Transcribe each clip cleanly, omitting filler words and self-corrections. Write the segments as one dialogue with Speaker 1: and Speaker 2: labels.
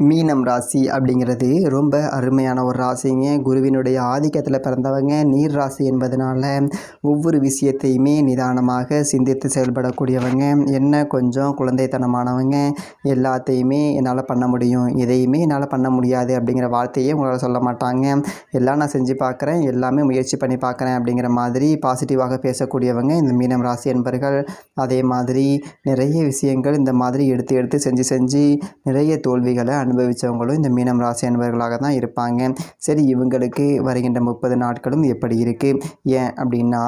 Speaker 1: மீனம் ராசி அப்படிங்கிறது ரொம்ப அருமையான ஒரு ராசிங்க. குருவினுடைய ஆதிக்கத்தில் பிறந்தவங்க. நீர் ராசி என்பதனால ஒவ்வொரு விஷயத்தையுமே நிதானமாக சிந்தித்து செயல்படக்கூடியவங்க. என்ன கொஞ்சம் குழந்தைத்தனமானவங்க. எல்லாத்தையுமே என்னால் பண்ண முடியும், எதையுமே என்னால் பண்ண முடியாது அப்படிங்கிற வார்த்தையே உங்களால் சொல்ல மாட்டாங்க. எல்லாம் நான் செஞ்சு பார்க்குறேன், எல்லாமே முயற்சி பண்ணி பார்க்குறேன் அப்படிங்கிற மாதிரி பாசிட்டிவாக பேசக்கூடியவங்க இந்த மீனம் ராசி என்பர்கள். அதே மாதிரி நிறைய விஷயங்கள் இந்த மாதிரி எடுத்து எடுத்து செஞ்சு நிறைய தோல்விகளை அனுபவித்தவங்களும் இந்த மீனம் ராசி அன்பர்களாக தான் இருப்பாங்க. சரி, இவங்களுக்கு வருகின்ற 30 நாட்களும் எப்படி இருக்குது? ஏன் அப்படின்னா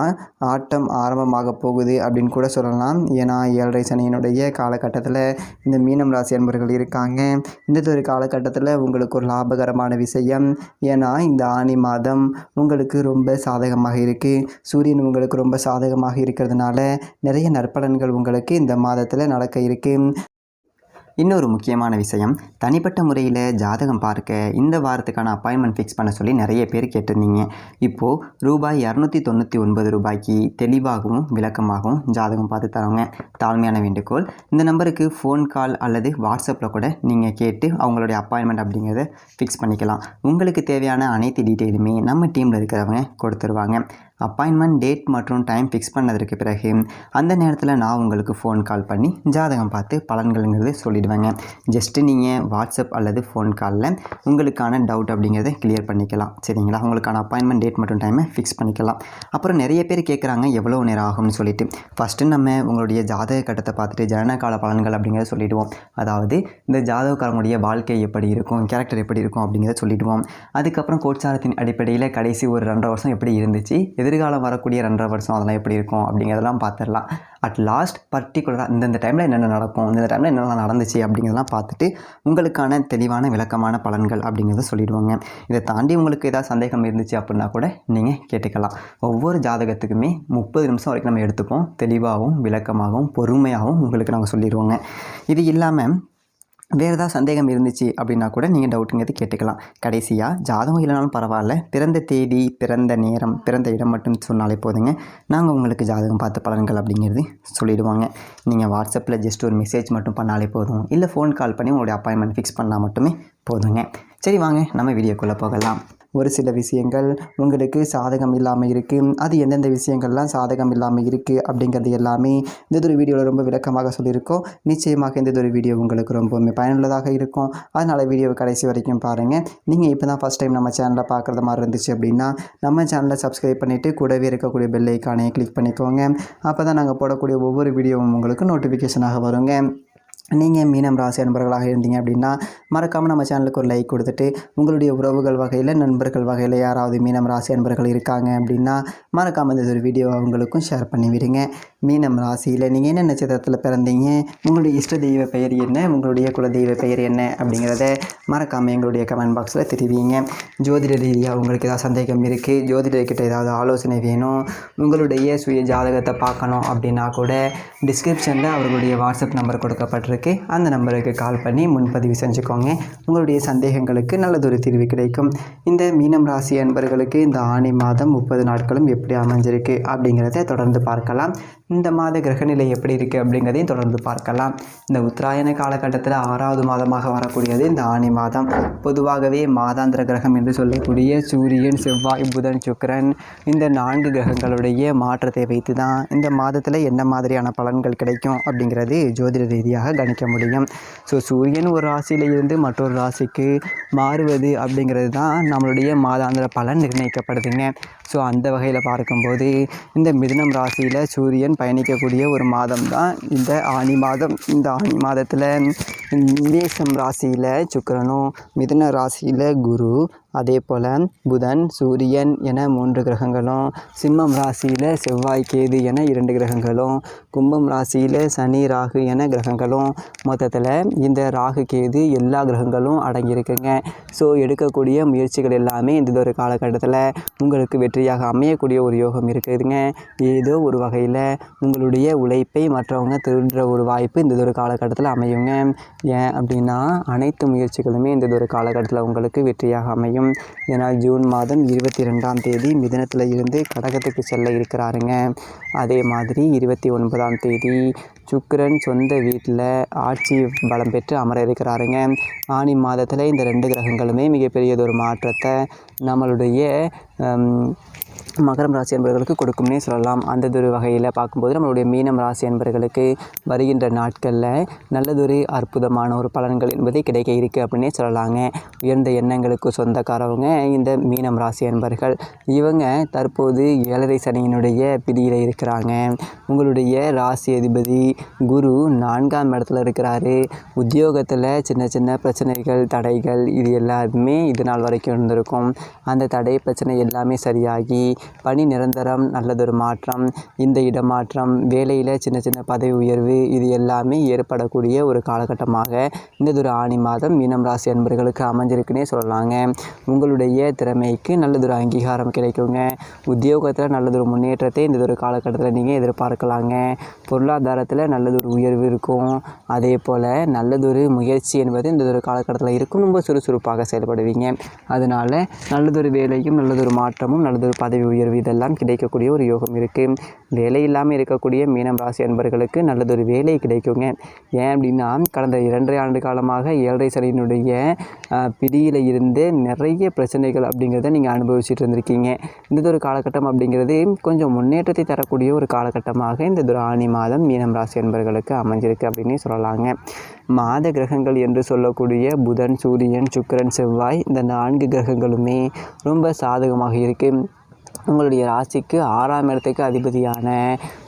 Speaker 1: ஆட்டம் ஆரம்பமாக போகுது அப்படின்னு கூட சொல்லலாம். ஏன்னா 7.5 சனியினுடைய காலகட்டத்தில் இந்த மீனம் ராசி அன்பர்கள் இருக்காங்க. இந்த ஒரு காலகட்டத்தில் உங்களுக்கு ஒரு லாபகரமான விஷயம். ஏன்னா இந்த ஆனி மாதம் உங்களுக்கு ரொம்ப சாதகமாக இருக்குது. சூரியன் உங்களுக்கு ரொம்ப சாதகமாக இருக்கிறதுனால நிறைய நற்பலன்கள் உங்களுக்கு இந்த மாதத்தில் நடக்க இருக்குது. இன்னொரு முக்கியமான விஷயம், தனிப்பட்ட முறையில் ஜாதகம் பார்க்க இந்த வாரத்துக்கான அப்பாயின்மெண்ட் ஃபிக்ஸ் பண்ண சொல்லி நிறைய பேர் கேட்டிருந்தீங்க. இப்போது ரூபாய் 299 ரூபாய்க்கு தெளிவாகவும் விளக்கமாகவும் ஜாதகம் பார்த்து தரோங்க. தாழ்மையான வேண்டுகோள், இந்த நம்பருக்கு ஃபோன் கால் அல்லது வாட்ஸ்அப்பில் கூட நீங்கள் கேட்டு அவங்களுடைய அப்பாயின்மெண்ட் அப்படிங்கிறத ஃபிக்ஸ் பண்ணிக்கலாம். உங்களுக்கு தேவையான அனைத்து டீட்டெயிலுமே நம்ம டீமில் இருக்கிறவங்க கொடுத்துருவாங்க. அப்பாயின்மெண்ட் டேட் மற்றும் டைம் ஃபிக்ஸ் பண்ணதற்கு பிறகு அந்த நேரத்தில் நான் உங்களுக்கு ஃபோன் கால் பண்ணி ஜாதகம் பார்த்து பலன்கள்ங்கிறது சொல்லிடுவேங்க. ஜஸ்ட்டு நீங்கள் வாட்ஸ்அப் அல்லது ஃபோன் காலில் உங்களுக்கான டவுட் அப்படிங்கிறத கிளியர் பண்ணிக்கலாம். சரிங்களா? உங்களுக்கான அப்பாயின்மெண்ட் டேட் மற்றும் டைமை ஃபிக்ஸ் பண்ணிக்கலாம். அப்புறம் நிறைய பேர் கேட்குறாங்க எவ்வளோ நேரம் ஆகும்னு சொல்லிட்டு. ஃபஸ்ட்டு நம்ம உங்களுடைய ஜாதக கட்டத்தை பார்த்துட்டு ஜனனகால பலன்கள் அப்படிங்கிறத சொல்லிவிடுவோம். அதாவது இந்த ஜாதகக்காரங்களுடைய வாழ்க்கை எப்படி இருக்கும், கேரக்டர் எப்படி இருக்கும் அப்படிங்கிறத சொல்லிவிடுவோம். அதுக்கப்புறம் கோட்சாரத்தின் அடிப்படையில் கடைசி ஒரு 2.5 வருஷம் எப்படி இருந்துச்சு, எதிர்காலம் வரக்கூடிய 2.5 வருஷம் அதெல்லாம் எப்படி இருக்கும் அப்படிங்கிறதெல்லாம் பார்த்துடலாம். அட் லாஸ்ட் பர்டிகுலராக இந்தந்த டைமில் என்னென்ன நடக்கும், இந்த டைமில் என்னென்ன நடந்துச்சு அப்படிங்கிறதெல்லாம் பார்த்துட்டு உங்களுக்கான தெளிவான விளக்கமான பலன்கள் அப்படிங்கிறத சொல்லிடுவாங்க. இதை தாண்டி உங்களுக்கு ஏதாவது சந்தேகம் இருந்துச்சு அப்படின்னா கூட நீங்கள் கேட்டுக்கலாம். ஒவ்வொரு ஜாதகத்துக்குமே 30 நிமிஷம் வரைக்கும் நம்ம எடுத்துப்போம். தெளிவாகவும் விளக்கமாகவும் பொறுமையாகவும் உங்களுக்கு நாங்கள் சொல்லிடுவோங்க. இது இல்லாமல் வேறு ஏதாவது சந்தேகம் இருந்துச்சு அப்படின்னா கூட நீங்கள் டவுட்டுங்கிறது கேட்டுக்கலாம். கடைசியாக ஜாதகம் இல்லைனாலும் பரவாயில்ல, பிறந்த தேதி, பிறந்த நேரம், பிறந்த இடம் மட்டும் சொன்னாலே போதுங்க. நாங்கள் உங்களுக்கு ஜாதகம் பார்த்த பலன்கள் அப்படிங்கிறது சொல்லிவிடுவாங்க. நீங்கள் வாட்ஸ்அப்பில் ஜஸ்ட் ஒரு மெசேஜ் மட்டும் பண்ணாலே போதும், இல்லை ஃபோன் கால் பண்ணி உங்களுடைய அப்பாயின்மெண்ட் ஃபிக்ஸ் பண்ணால் மட்டுமே போதுங்க. சரி, வாங்க நம்ம வீடியோக்குள்ளே போகலாம். ஒரு சில விஷயங்கள் உங்களுக்கு சாதகம் இல்லாமல் இருக்குது. அது எந்தெந்த விஷயங்கள்லாம் சாதகம் இல்லாமல் இருக்குது அப்படிங்கிறது எல்லாமே இந்த ஒரு வீடியோவில் ரொம்ப விளக்கமாக சொல்லியிருக்கோம். நிச்சயமாக இந்த ஒரு வீடியோ உங்களுக்கு ரொம்பவுமே பயனுள்ளதாக இருக்கும். அதனால் வீடியோவை கடைசி வரைக்கும் பாருங்கள். நீங்கள் இப்போ தான் ஃபஸ்ட் டைம் நம்ம சேனலை பார்க்குறது மாதிரி இருந்துச்சு அப்படின்னா நம்ம சேனலை சப்ஸ்கிரைப் பண்ணிவிட்டு கூடவே இருக்கக்கூடிய பெல் ஐக்கானை கிளிக் பண்ணிக்கோங்க. அப்போ தான் நாங்கள் போடக்கூடிய ஒவ்வொரு வீடியோவும் உங்களுக்கு நோட்டிஃபிகேஷனாக வருங்க. நீங்கள் மீனம் ராசி அன்பர்களாக இருந்தீங்க அப்படின்னா மறக்காமல் நம்ம சேனலுக்கு ஒரு லைக் கொடுத்துட்டு உங்களுடைய உறவுகள் வகையில், நண்பர்கள் வகையில் யாராவது மீனம் ராசி அன்பர்கள் இருக்காங்க அப்படின்னா மறக்காமல் இந்த ஒரு வீடியோ அவங்களுக்கும் ஷேர் பண்ணி விடுங்க. மீனம் ராசியில் நீங்கள் என்ன நட்சத்திரத்தில் பிறந்தீங்க, உங்களுடைய இஷ்ட தெய்வ பெயர் என்ன, உங்களுடைய குல தெய்வ பெயர் என்ன அப்படிங்கிறத மறக்காமல் எங்களுடைய கமெண்ட் பாக்ஸில் தெரிவிங்க. ஜோதிட ரீதியாக உங்களுக்கு ஏதாவது சந்தேகம் இருக்குது, ஜோதிடர்கிட்ட ஏதாவது ஆலோசனை வேணும், உங்களுடைய சுய ஜாதகத்தை பார்க்கணும் அப்படின்னா கூட டிஸ்கிரிப்ஷனில் அவர்களுடைய வாட்ஸ்அப் நம்பர் கொடுக்கப்பட்டிருக்கு. அந்த நம்பருக்கு கால் பண்ணி முன்பதிவு செஞ்சுக்கோங்க. உங்களுடைய சந்தேகங்களுக்கு நல்லதொரு தீர்வு கிடைக்கும். இந்த மீனம் ராசி அன்பர்களுக்கு இந்த ஆனி மாதம் 30 நாட்களும் எப்படி அமைஞ்சிருக்கு அப்படிங்கிறத தொடர்ந்து பார்க்கலாம். இந்த மாத கிரகநிலை எப்படி இருக்குது அப்படிங்கிறதையும் தொடர்ந்து பார்க்கலாம். இந்த உத்தராயண காலகட்டத்தில் 6வது மாதமாக வரக்கூடியது இந்த ஆனி மாதம். பொதுவாகவே மாதாந்திர கிரகம் என்று சொல்லக்கூடிய சூரியன், செவ்வாய், புதன், சுக்கிரன் இந்த 4 கிரகங்களுடைய மாற்றத்தை வைத்து தான் இந்த மாதத்தில் என்ன மாதிரியான பலன்கள் கிடைக்கும் அப்படிங்கிறது ஜோதிட ரீதியாக கணிக்க முடியும். ஸோ சூரியன் ஒரு ராசியில் இருந்து மற்றொரு ராசிக்கு மாறுவது அப்படிங்கிறது தான் நம்மளுடைய மாதாந்திர பலன் நிர்ணயிக்கப்படுதுங்க. ஸோ அந்த வகையில் பார்க்கும்போது இந்த மிதுனம் ராசியில் சூரியன் பயணிக்கக்கூடிய ஒரு மாதம் தான் இந்த ஆனி மாதம். இந்த ஆனி மாதத்தில் மேஷம் ராசியில் சுக்கிரனும், மிதுன ராசியில் குரு, அதே போல் புதன், சூரியன் என 3 கிரகங்களும், சிம்மம் ராசியில் செவ்வாய், கேது என 2 கிரகங்களும், கும்பம் ராசியில் சனி, ராகு என கிரகங்களும், மொத்தத்தில் இந்த ராகு, கேது எல்லா கிரகங்களும் அடங்கியிருக்குங்க. ஸோ எடுக்கக்கூடிய முயற்சிகள் எல்லாமே இந்த ஒரு காலகட்டத்தில் உங்களுக்கு வெற்றியாக அமையக்கூடிய ஒரு யோகம் இருக்குதுங்க. ஏதோ ஒரு வகையில் உங்களுடைய உழைப்பை மற்றவங்க திருடுற ஒரு வாய்ப்பு இந்த ஒரு காலகட்டத்தில் அமையுங்க. ஏன் அப்படின்னா அனைத்து முயற்சிகளுமே இந்த ஒரு காலகட்டத்தில் உங்களுக்கு வெற்றியாக அமையும். ஏன்னா ஜூன் மாதம் 22ஆம் தேதி மிதுனத்தில் இருந்து கடகத்துக்கு செல்ல இருக்கிறாருங்க. அதே மாதிரி 29ஆம் தேதி சுக்கிரன் சொந்த வீட்டில் ஆட்சி பலம் பெற்று அமர இருக்கிறாருங்க. ஆனி மாதத்தில் இந்த 2 கிரகங்களுமே மிகப்பெரியதொரு மாற்றத்தை நம்மளுடைய மகரம் ராசி என்பவர்களுக்கு கொடுக்கும்னே சொல்லலாம். அந்ததொரு வகையில் பார்க்கும்போது நம்மளுடைய மீனம் ராசி என்பவர்களுக்கு வருகின்ற நாட்களில் நல்லதொரு அற்புதமான ஒரு பலன்கள் என்பது கிடைக்க இருக்குது அப்படின்னே சொல்லலாங்க. உயர்ந்த எண்ணங்களுக்கு சொந்தக்காரவங்க இந்த மீனம் ராசி என்பவர்கள். இவங்க தற்போது 7.5 சனியினுடைய பிடியில் இருக்கிறாங்க. உங்களுடைய ராசி அதிபதி குரு 4ஆம் இடத்துல இருக்கிறாரு. உத்தியோகத்தில் சின்ன சின்ன பிரச்சனைகள், தடைகள் இது எல்லாமே இது நாள் வரைக்கும் இருந்திருக்கும். அந்த தடை பிரச்சனை எல்லாமே சரியாகி பணி நிரந்தரம், நல்லதொரு மாற்றம், இந்த இடமாற்றம், வேலையில் சின்ன சின்ன பதவி உயர்வு இது எல்லாமே ஏற்படக்கூடிய ஒரு காலகட்டமாக இந்ததொரு ஆனி மாதம் மீனம் ராசி அன்பர்களுக்கு அமைஞ்சிருக்குன்னே சொல்லலாங்க. உங்களுடைய திறமைக்கு நல்லதொரு அங்கீகாரம் கிடைக்குங்க. உத்தியோகத்தில் நல்லதொரு முன்னேற்றத்தை இந்ததொரு காலகட்டத்தில் நீங்கள் எதிர்பார்க்கலாங்க. பொருளாதாரத்தில் நல்லதொரு உயர்வு இருக்கும். அதே போல் நல்லதொரு முயற்சி என்பது இந்ததொரு காலகட்டத்தில் இருக்கும். ரொம்ப சுறுசுறுப்பாக செயல்படுவீங்க. அதனால் நல்லதொரு வேலையும், நல்லதொரு மாற்றமும், நல்லதொரு பதவி உயர்வு இதெல்லாம் கிடைக்கக்கூடிய ஒரு யோகம் இருக்குது. வேலை இல்லாமல் இருக்கக்கூடிய மீனம் ராசி அன்பர்களுக்கு நல்லதொரு வேலை கிடைக்குங்க. ஏன் அப்படின்னா கடந்த 2.5 ஆண்டு காலமாக 7.5 சனியினுடைய பிடியில் இருந்து நிறைய பிரச்சனைகள் அப்படிங்கிறத நீங்கள் அனுபவிச்சுட்டு இருந்திருக்கீங்க. இந்ததொரு காலகட்டம் அப்படிங்கிறது கொஞ்சம் முன்னேற்றத்தை தரக்கூடிய ஒரு காலகட்டமாக இந்ததொரு ஆனி மாதம் மீனம் ராசி அன்பர்களுக்கு அமைஞ்சிருக்கு அப்படின்னே சொல்லலாங்க. மாத கிரகங்கள் என்று சொல்லக்கூடிய புதன், சூரியன், சுக்கிரன், செவ்வாய் இந்த 4 கிரகங்களுமே ரொம்ப சாதகமாக இருக்குது. உங்களுடைய ராசிக்கு 6ஆம் இடத்துக்கு அதிபதியான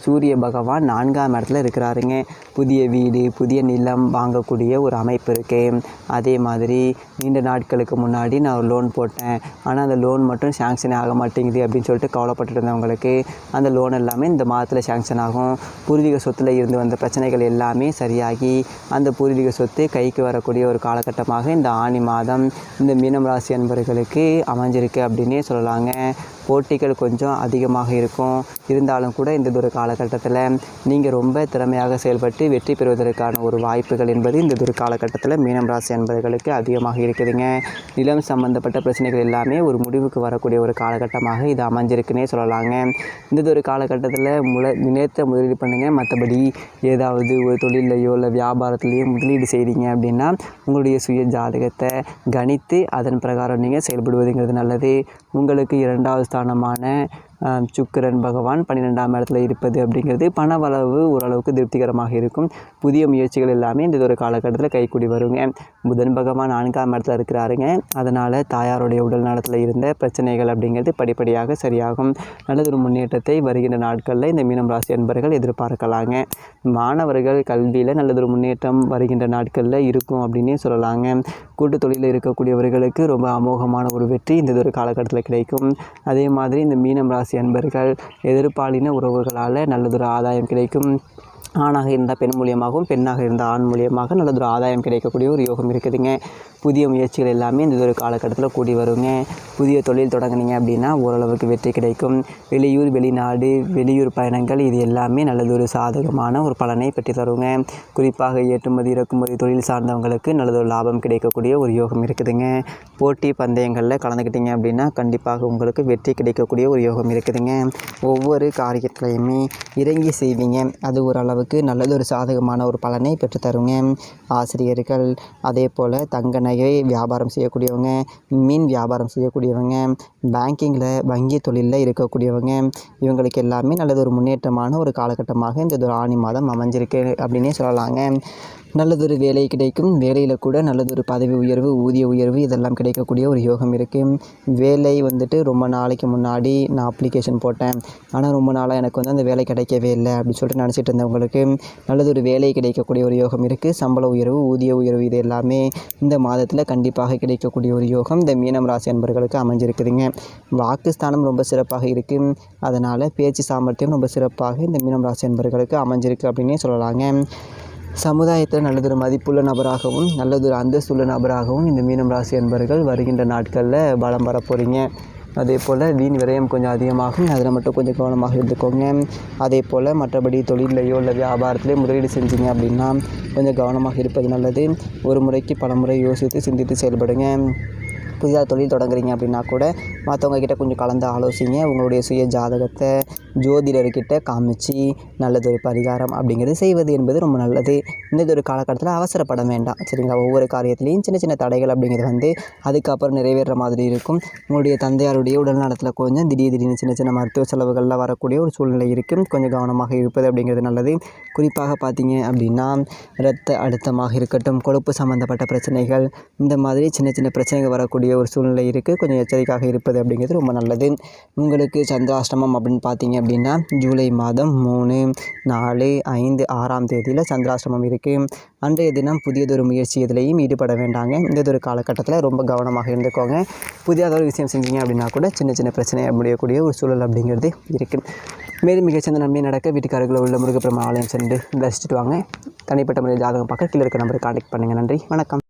Speaker 1: சூரிய பகவான் 4ஆம் இடத்துல இருக்கிறாருங்க. புதிய வீடு, புதிய நிலம் வாங்கக்கூடிய ஒரு அமைப்பு இருக்குது. அதே மாதிரி நீண்ட நாட்களுக்கு முன்னாடி நான் ஒரு லோன் போட்டேன், ஆனால் அந்த லோன் மட்டும் சேங்ஷன் ஆக மாட்டேங்குது அப்படின்னு சொல்லிட்டு கவலைப்பட்டு இருந்தவங்களுக்கு அந்த லோன் எல்லாமே இந்த மாதத்தில் சேங்ஷன் ஆகும். பூர்வீக சொத்தில் இருந்து வந்த பிரச்சனைகள் எல்லாமே சரியாகி அந்த பூர்வீக சொத்து கைக்கு வரக்கூடிய ஒரு காலகட்டமாக இந்த ஆனி மாதம் இந்த மீனம் ராசி அன்பர்களுக்கு அமைஞ்சிருக்கு அப்படின்னே சொல்லலாங்க. போட்டிகள் கொஞ்சம் அதிகமாக இருக்கும். இருந்தாலும் கூட இந்ததொரு காலகட்டத்தில் நீங்கள் ரொம்ப திறமையாக செயல்பட்டு வெற்றி பெறுவதற்கான ஒரு வாய்ப்புகள் என்பது இந்ததொரு காலகட்டத்தில் மீனம் ராசி அன்பர்களுக்கு அதிகமாக இருக்குதுங்க. நிலம் சம்பந்தப்பட்ட பிரச்சனைகள் எல்லாமே ஒரு முடிவுக்கு வரக்கூடிய ஒரு காலகட்டமாக இது அமைஞ்சிருக்குன்னே சொல்லலாங்க. இந்ததொரு காலகட்டத்தில் நினைத்த முதலீடு பண்ணுங்கள். மற்றபடி ஏதாவது ஒரு தொழிலையோ இல்லை வியாபாரத்துலேயோ முதலீடு செய்கிறீங்க அப்படின்னா உங்களுடைய சுய ஜாதகத்தை கணித்து அதன் பிரகாரம் நீங்கள் செயல்படுவதுங்கிறது நல்லது. உங்களுக்கு 2வது ஸ்தானமான சுக்கிரன் பகவான் 12ஆம் இடத்துல இருப்பது அப்படிங்கிறது பணவளவு ஓரளவுக்கு திருப்திகரமாக இருக்கும். புதிய முயற்சிகள் எல்லாமே இந்த ஒரு காலகட்டத்தில் கைக்கூடி வருங்க. புதன் பகவான் 4ஆம் இடத்துல இருக்கிறாருங்க. அதனால் தாயாருடைய உடல் நலத்தில் இருந்த பிரச்சனைகள் அப்படிங்கிறது படிப்படியாக சரியாகும். நல்லதொரு முன்னேற்றத்தை வருகின்ற நாட்களில் இந்த மீனம் ராசி அன்பர்கள் எதிர்பார்க்கலாங்க. மாணவர்கள் கல்வியில் நல்லதொரு முன்னேற்றம் வருகின்ற நாட்களில் இருக்கும் அப்படின்னே சொல்லலாங்க. கூட்டு தொழிலில் இருக்கக்கூடியவர்களுக்கு ரொம்ப அமோகமான ஒரு வெற்றி இந்த ஒரு காலகட்டத்தில் கிடைக்கும். அதே மாதிரி இந்த மீனம் ராசி அன்பர்கள் எதிர்பாலின உறவுகளால் நல்லதொரு ஆதாயம் கிடைக்கும். ஆணாக இருந்தால் பெண் மூலியமாகவும், பெண்ணாக இருந்தால் ஆண் மூலியமாக நல்லதொரு ஆதாயம் கிடைக்கக்கூடிய ஒரு யோகம் இருக்குதுங்க. புதிய முயற்சிகள் எல்லாமே இந்த ஒரு காலகட்டத்தில் கூடி வருங்க. புதிய தொழில் தொடங்குனீங்க அப்படின்னா ஓரளவுக்கு வெற்றி கிடைக்கும். வெளியூர், வெளிநாடு, வெளியூர் பயணங்கள் இது எல்லாமே நல்லதொரு சாதகமான ஒரு பலனை பெற்று தருங்க. குறிப்பாக ஏற்றுமதி, இறக்குமதி தொழில் சார்ந்தவங்களுக்கு நல்லதொரு லாபம் கிடைக்கக்கூடிய ஒரு யோகம் இருக்குதுங்க. போட்டி பந்தயங்களில் கலந்துக்கிட்டீங்க அப்படின்னா கண்டிப்பாக உங்களுக்கு வெற்றி கிடைக்கக்கூடிய ஒரு யோகம் இருக்குதுங்க. ஒவ்வொரு காரியத்திலையுமே இறங்கி செய்வீங்க. அது ஓரளவுக்கு நல்லதொரு சாதகமான ஒரு பலனை பெற்று தருங்க. ஆசிரியர்கள், அதே போல் தங்க நகை வியாபாரம் செய்யக்கூடியவங்க, மீன் வியாபாரம் செய்யக்கூடியவங்க, பேங்கிங்கில் வங்கி தொழிலில் இருக்கக்கூடியவங்க, இவங்களுக்கு எல்லாமே நல்லதொரு முன்னேற்றமான ஒரு காலகட்டமாக இந்த ஒரு ஆனி மாதம் அமைஞ்சிருக்கு அப்படின்னே சொல்லலாங்க. நல்லதொரு வேலை கிடைக்கும். வேலையில் கூட நல்லதொரு பதவி உயர்வு, ஊதிய உயர்வு இதெல்லாம் கிடைக்கக்கூடிய ஒரு யோகம் இருக்குது. வேலை வந்துட்டு ரொம்ப நாளைக்கு முன்னாடி நான் அப்ளிகேஷன் போட்டேன், ஆனால் ரொம்ப நாளாக எனக்கு அந்த வேலை கிடைக்கவே இல்லை அப்படின்னு சொல்லிட்டு நினச்சிட்டு இருந்தவங்களுக்கு நல்லதொரு வேலை கிடைக்கக்கூடிய ஒரு யோகம் இருக்குது. சம்பள உயர்வு, ஊதிய உயர்வு இது எல்லாமே இந்த மாதத்தில் கண்டிப்பாக கிடைக்கக்கூடிய ஒரு யோகம் இந்த மீனம் ராசி அன்பர்களுக்கு அமைஞ்சிருக்குதுங்க. வாக்குஸ்தானம் ரொம்ப சிறப்பாக இருக்குது. அதனால் பேச்சு சாமர்த்தியம் ரொம்ப சிறப்பாக இந்த மீனம் ராசி அன்பர்களுக்கு அமைஞ்சிருக்கு அப்படின்னே சொல்லலாங்க. சமுதாயத்தில் நல்லதொரு மதிப்புள்ள நபராகவும், நல்லதொரு அந்தஸ்துள்ள நபராகவும் இந்த மீனம் ராசி அன்பர்கள் வருகின்ற நாட்களில் பலம் பெற போகிறீங்க. அதே போல் வீண் விரயம் கொஞ்சம் அதிகமாகும். அதில் மட்டும் கொஞ்சம் கவனமாக இருந்துக்கோங்க. அதே போல் மற்றபடி தொழிலையோ இல்லை வியாபாரத்திலையோ முதலீடு செஞ்சீங்க அப்படின்னா கொஞ்சம் கவனமாக இருப்பது நல்லது. ஒரு முறைக்கு பல முறை யோசித்து சிந்தித்து செயல்படுங்க. புதிதாக தொழில் தொடங்குறீங்க அப்படின்னா கூட மற்றவங்க கிட்ட கொஞ்சம் கலந்து ஆலோசிங்க. உங்களுடைய சுய ஜாதகத்தை ஜோதிடர்கிட்ட காமிச்சு நல்லதொரு பரிகாரம் அப்படிங்கிறது செய்வது என்பது ரொம்ப நல்லது. இந்ததொரு காலகட்டத்தில் அவசரப்பட வேண்டாம் சரிங்களா. ஒவ்வொரு காரியத்திலையும் சின்ன சின்ன தடைகள் அப்படிங்கிறது வந்து அதுக்கப்புறம் நிறைவேற மாதிரி இருக்கும். உங்களுடைய தந்தையாருடைய உடல் நலத்தில் கொஞ்சம் திடீர்னு சின்ன சின்ன மருத்துவ செலவுகளில் வரக்கூடிய ஒரு சூழ்நிலை இருக்குது. கொஞ்சம் கவனமாக இருப்பது அப்படிங்கிறது நல்லது. குறிப்பாக பார்த்தீங்க அப்படின்னா இரத்த அழுத்தமாக இருக்கட்டும், கொழுப்பு சம்மந்தப்பட்ட பிரச்சனைகள், இந்த மாதிரி சின்ன சின்ன பிரச்சனைகள் வரக்கூடிய ஒரு சூழ்நிலை இருக்குது. கொஞ்சம் எச்சரிக்கையாக இருப்பது அப்படிங்கிறது ரொம்ப நல்லது. உங்களுக்கு சந்திராஷ்டமம் அப்படின்னு பார்த்தீங்க அப்படின்னா ஜூலை மாதம் 3, 4, 5, 6ஆம் தேதியில் சந்திராஷ்டமம் இருக்குது. அன்றைய தினம் புதியதொரு முயற்சி எதுலையும் ஈடுபட வேண்டாங்க. இந்ததொரு காலகட்டத்தில் ரொம்ப கவனமாக இருந்துக்கோங்க. புதியதொரு விஷயம் செஞ்சீங்க அப்படின்னா கூட சின்ன சின்ன பிரச்சனை முடியக்கூடிய ஒரு சூழல் அப்படிங்கிறது இருக்குது. மேலும் மிகச்சிறந்த நன்மை நடக்க வீட்டுக்காரர்களில் உள்ள முருகப்பெருமான் ஆலயம் சென்று தரிசிச்சுட்டு வாங்க. தனிப்பட்ட முறையில் ஜாதகம் பார்க்க கீழே இருக்க நம்பரை கான்டெக்ட் பண்ணுங்கள். நன்றி, வணக்கம்.